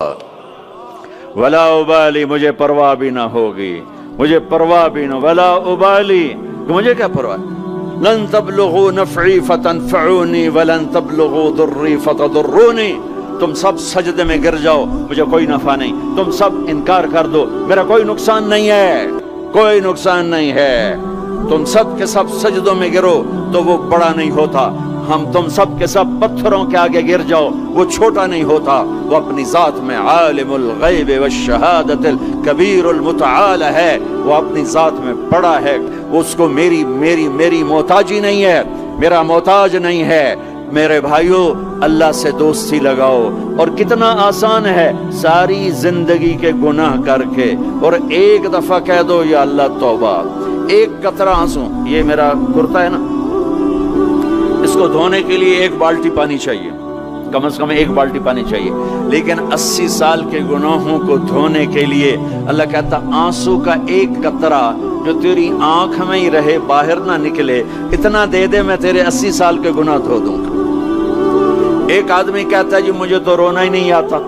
वला उबाली, मुझे परवाह भी ना होगी, मुझे परवाह भी ना, वला उबाली, मुझे क्या परवाह। लन तबलुगु नफ़ई फतनफ़ऊनी वलन तबलुगु दुर्री फतदुर्रूनी। तुम सब सजदे में गिर जाओ, मुझे कोई नफा नहीं। तुम सब इनकार कर दो, मेरा कोई नुकसान नहीं है, कोई नुकसान नहीं है। तुम सब के सब सजदों में गिरो तो वो बड़ा नहीं होता। हम तुम सब के सब पत्थरों के आगे गिर जाओ, वो छोटा नहीं होता। वो अपनी जात में आलिमुल गैब व शहादतिल कबीरुल मुतआल है, वो अपनी जात में बड़ा है। उसको मेरी मेरी मेरी मोहताजी नहीं है, मेरा मोहताज नहीं है। मेरे भाइयों, अल्लाह से दोस्ती लगाओ। और कितना आसान है, सारी जिंदगी के गुनाह करके और एक दफा कह दो या अल्लाह तौबा, एक कतरा आंसू। ये मेरा कुर्ता है ना, इसको धोने के लिए एक बाल्टी पानी चाहिए, कम से कम एक बाल्टी पानी चाहिए। लेकिन 80 साल के गुनाहों को धोने के लिए अल्लाह कहता आंसू का एक कतरा जो तेरी आंख में ही रहे, बाहर ना निकले, इतना दे दे, मैं तेरे 80 साल के गुनाह धो दूंगा। एक आदमी कहता है जी मुझे तो रोना ही नहीं आता।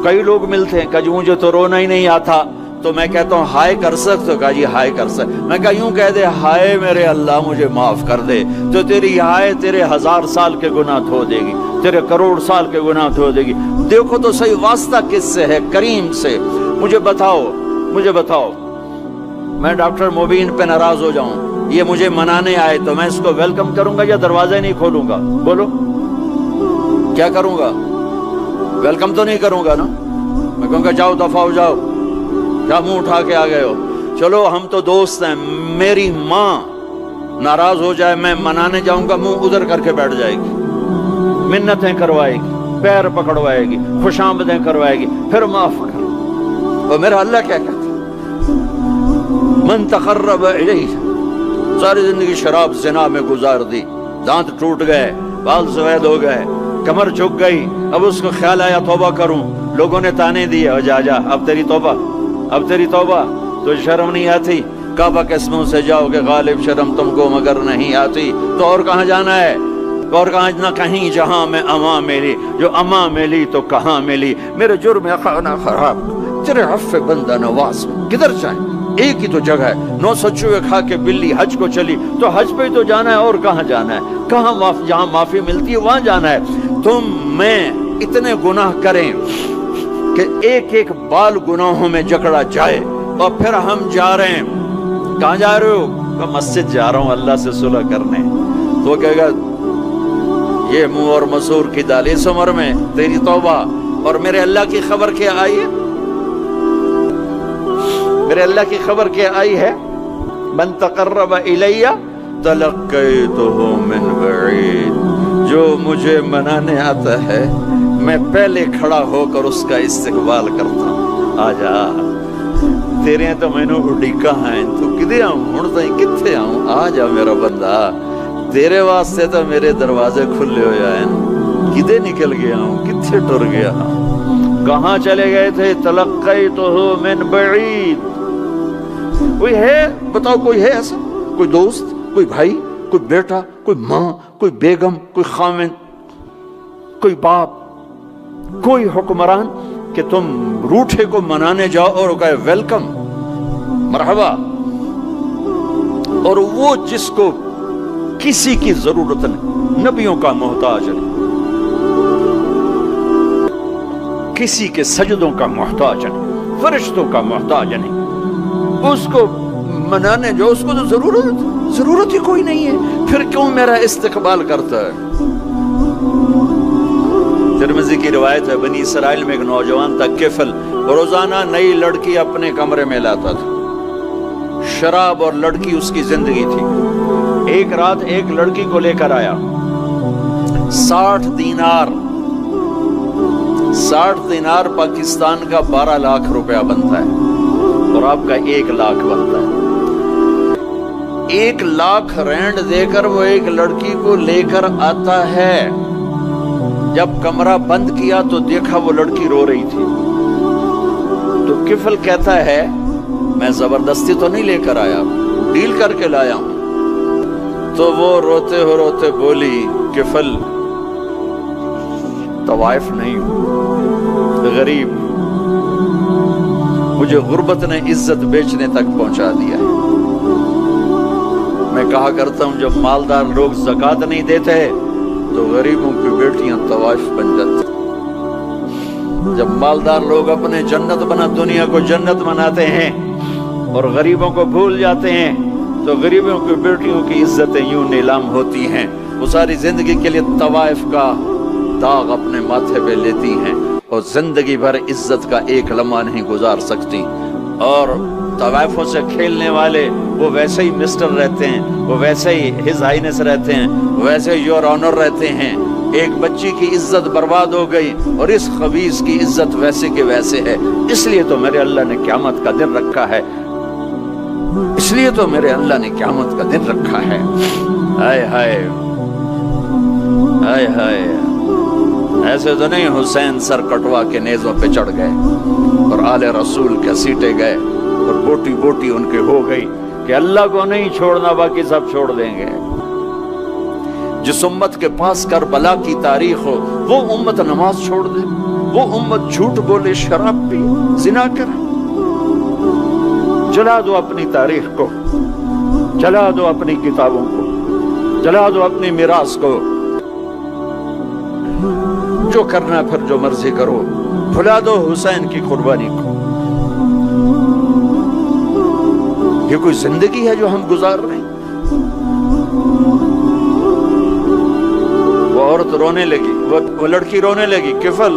कई लोग मिलते हैं, कहा जी मुझे तो रोना ही नहीं आता। तो मैं कहता हूँ हाय कर सकते हो? कहा जी हाय कर सकते। मैं कहा यूं कह दे, हाय मेरे अल्लाह मुझे माफ कर दे, तो तेरी हाय तेरे 1000 साल के गुनाह धो देगी, तेरे करोड़ साल के गुनाह धो देगी। देखो तो सही वास्ता किससे है? करीम से। मुझे बताओ, मुझे बताओ, मैं डॉक्टर मुबीन पे नाराज हो जाऊं, ये मुझे मनाने आए, तो मैं इसको वेलकम करूंगा या दरवाजा नहीं खोलूंगा? बोलो क्या करूंगा? वेलकम तो नहीं करूंगा ना। मैं कहूंगा जाओ दफा हो जाओ, क्या मुंह उठा के आ गए हो? चलो हम तो दोस्त हैं। मेरी माँ नाराज हो जाए, मैं मनाने जाऊंगा, मुंह उधर करके बैठ जाएगी, मिन्नतें करवाएगी, पैर पकड़वाएगी, खुशामदें करवाएगी, फिर माफ कर। और मेरा अल्लाह क्या कहता? मन तक़र्रब इलैहि, सारी जिंदगी शराब ज़िना में गुजार दी, दांत टूट गए, बाल सफेद हो गए, कमर झुक गई। अब उसको ख्याल आया तौबा करूं, लोगों ने ताने दिए, जा जा अब तेरी तौबा, अब तेरी तौबा। तो शर्म नहीं आती? काबा के मुंह से जाओगे गालिब, शर्म तुमको मगर नहीं आती। तो और कहाँ जाना है? और कहाँ ना कहीं जहां में अमा मिली, जो अमा मिली तो कहाँ मिली। मेरे जुर्म खाना खराब, तेरे हफ्फे बंदा नवाज, किधर जाए? एक ही तो जगह है। 900 चूहे खा के बिल्ली हज को चली, तो हज पे तो जाना है, और कहाँ जाना है? कहाँ जहाँ माफी मिलती है वहां जाना है। तुम मैं इतने गुनाह करें कि एक एक बाल गुनाहों में जकड़ा जाए, और फिर हम जा रहे हैं। कहाँ जा रहे हो? तो मस्जिद जा रहा हूँ अल्लाह से सुलह करने। तो कहेगा ये मुंह और मसूर की दाल, इस उम्र में तेरी तौबा। और मेरे अल्लाह की खबर क्या आई है? मेरे अल्लाह की खबर क्या आई है? मन तक़र्रब इलैया तलक़्क़ैतुहु मिन बईद, जो मुझे मनाने आता है मैं पहले खड़ा होकर उसका इस्तकबाल करता हूं। आजा तेरे तो मैनू उड़ीका है, तू किदे आऊं हुण ताईं किथे आऊं? आ जा मेरा बंदा, तेरे वास्ते तो मेरे दरवाजे खुले हो जाए। किदे निकल गया हूं, किथे टुर गया हूं, कहां चले गए थे? तलक़्क़ैतुहु मिन बईद। कोई है? बताओ कोई है ऐसा? कोई दोस्त, कोई भाई, कोई बेटा, कोई माँ, कोई बेगम, कोई खामिन, कोई बाप, कोई हुक्मरान कि तुम रूठे को मनाने जाओ और कहे वेलकम, मरहबा। और वो जिसको किसी की जरूरत नहीं, नबियों का मोहताज नहीं, किसी के सजदों का मोहताज नहीं, फरिश्तों का मोहताज नहीं, उसको मनाने जो उसको तो जरूरत ही कोई नहीं है, फिर क्यों मेरा इस्तकबाल करता है? तिरमिज़ी की रिवायत है, बनी इसराइल में एक नौजवान था किफल, रोजाना नई लड़की अपने कमरे में लाता था। शराब और लड़की उसकी जिंदगी थी। एक रात एक लड़की को लेकर आया, 60 दीनार, 60 दीनार पाकिस्तान का 12 लाख रुपया बनता है, और आपका 1 लाख बनता है। 1 लाख रेंट देकर वो एक लड़की को लेकर आता है। जब कमरा बंद किया तो देखा वो लड़की रो रही थी। तो किफल कहता है मैं जबरदस्ती तो नहीं लेकर आया, डील करके लाया हूं। तो वो रोते बोली किफल तवाइफ नहीं हूं, غریب، مجھے غربت نے عزت بیچنے تک پہنچا دیا ہے۔ میں کہا کرتا ہوں جب مالدار لوگ زکوٰۃ نہیں دیتے تو غریبوں کی بیٹیاں طوائف بن جاتی۔ جب مالدار لوگ اپنے جنت بنا دنیا کو جنت بناتے ہیں اور غریبوں کو بھول جاتے ہیں تو غریبوں کی بیٹیوں کی عزتیں یوں نیلام ہوتی ہیں، وہ ساری زندگی کے لیے طوائف کا داغ اپنے ماتھے پہ لیتی ہیں اور زندگی بھر عزت کا ایک لمحہ نہیں گزار سکتی۔ اور طوائفوں سے کھیلنے والے وہ ویسے ہی مسٹر رہتے ہیں، وہ ویسے ہی ہز ہائنس رہتے ہیں، ویسے ہی یور آنر رہتے ہیں۔ ایک بچی کی عزت برباد ہو گئی اور اس خبیث کی عزت ویسے کے ویسے ہے۔ اس لیے تو میرے اللہ نے قیامت کا دن رکھا ہے، اس لیے تو میرے اللہ نے قیامت کا دن رکھا ہے۔ ہائے ہائے ہائے ہائے، ایسے تو نہیں حسین سر کٹوا کے نیزوں پہ چڑھ گئے اور آل رسول کے سیٹے گئے اور بوٹی بوٹی ان کے ہو گئی کہ اللہ کو نہیں چھوڑنا باقی سب چھوڑ دیں گے۔ جس امت کے پاس کربلا کی تاریخ ہو وہ امت نماز چھوڑ دے، وہ امت جھوٹ بولے، شراب پی، زنا کرے۔ جلا دو اپنی تاریخ کو، جلا دو اپنی کتابوں کو، جلا دو اپنی میراث کو، جو کرنا پھر جو مرضی کرو، بھلا دو حسین کی قربانی کو۔ یہ کوئی زندگی ہے جو ہم گزار رہے ہیں؟ وہ عورت رونے لگی، وہ لڑکی رونے لگی، کفل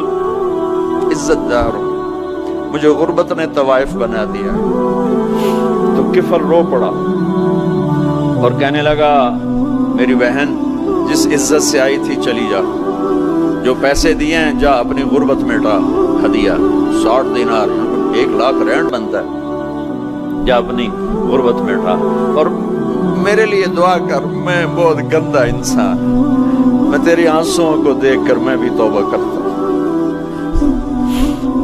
عزت دار ہو، مجھے غربت نے طوائف بنا دیا۔ تو کفل رو پڑا اور کہنے لگا میری بہن جس عزت سے آئی تھی چلی جا، جو پیسے دیے ہیں جا اپنی غربت مٹا، ہدیہ 60 دینار 1 لاکھ رینڈ بنتا ہے، جا اپنی غربت مٹا اور میرے لیے دعا کر، میں بہت گندا انسان، میں تیری آنسوؤں کو دیکھ کر میں بھی توبہ کرتا ہوں۔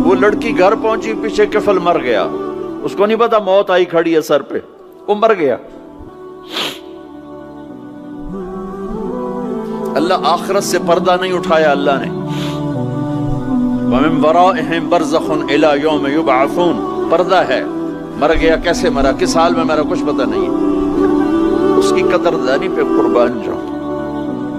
وہ لڑکی گھر پہنچی، پیچھے کفل مر گیا، اس کو نہیں پتا موت آئی کھڑی ہے سر پہ، وہ مر گیا۔ اللہ آخرت سے پردہ نہیں اٹھایا اللہ نے۔ وَمِن وَرَائِهِمْ بَرْزَخٌ إِلَى يَوْمِ يُبْعَثُونَ، پردہ ہے، مر گیا، کیسے مرا، کس حال میں مرا، کچھ پتہ نہیں ہے۔ اس کی قدردانی پہ قربان جو